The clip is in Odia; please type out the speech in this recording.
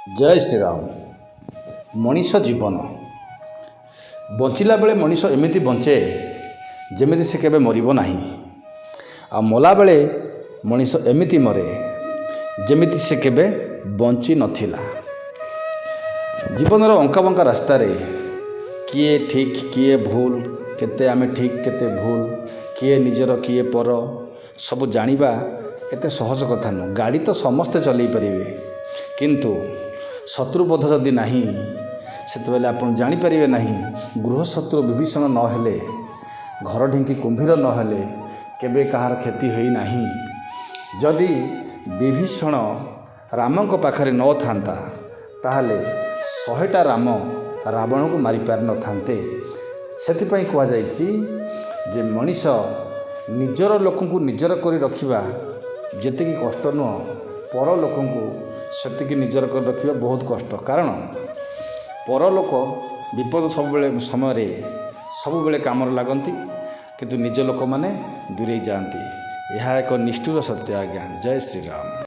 ଜୟ ଶ୍ରୀରାମ। ମଣିଷ ଜୀବନ ବଞ୍ଚିଲା ବେଳେ ମଣିଷ ଏମିତି ବଞ୍ଚେ ଯେମିତି ସେ କେବେ ମରିବ ନାହିଁ, ଆଉ ମଲାବେଳେ ମଣିଷ ଏମିତି ମରେ ଯେମିତି ସେ କେବେ ବଞ୍ଚି ନଥିଲା। ଜୀବନର ଅଙ୍କାବଙ୍କା ରାସ୍ତାରେ କିଏ ଠିକ୍ କିଏ ଭୁଲ, କେତେ ଆମେ ଠିକ୍ କେତେ ଭୁଲ, କିଏ ନିଜର କିଏ ପର ସବୁ ଜାଣିବା ଏତେ ସହଜ କଥା ନୁହେଁ। ଗାଡ଼ି ତ ସମସ୍ତେ ଚଲେଇ ପାରିବେ, କିନ୍ତୁ ଶତ୍ରୁବୋଧ ଯଦି ନାହିଁ ସେତେବେଳେ ଆପଣ ଜାଣିପାରିବେ ନାହିଁ। ଗୃହଶତ୍ରୁ ବିଭୀଷଣ ନହେଲେ, ଘର ଢିଙ୍କି କୁମ୍ଭୀର ନହେଲେ କେବେ କାହାର କ୍ଷତି ହୋଇନାହିଁ। ଯଦି ବିଭୀଷଣ ରାମଙ୍କ ପାଖରେ ନଥାନ୍ତା ତାହେଲେ 100ଟା ରାମ ରାବଣକୁ ମାରିପାରିନଥାନ୍ତେ। ସେଥିପାଇଁ କୁହାଯାଇଛି ଯେ ମଣିଷ ନିଜର ଲୋକଙ୍କୁ ନିଜର କରି ରଖିବା ଯେତିକି କଷ୍ଟ ନୁହଁ, ପର ଲୋକଙ୍କୁ ସେତିକି ନିଜର କରି ରଖିବା ବହୁତ କଷ୍ଟ। କାରଣ ପରଲୋକ ବିପଦ ସମୟରେ ସବୁବେଳେ କାମରେ ଲାଗନ୍ତି, କିନ୍ତୁ ନିଜ ଲୋକମାନେ ଦୂରେଇ ଯାଆନ୍ତି। ଏହା ଏକ ନିଷ୍ଠୁର ସତ୍ୟ ଆଜ୍ଞା। ଜୟ ଶ୍ରୀରାମ।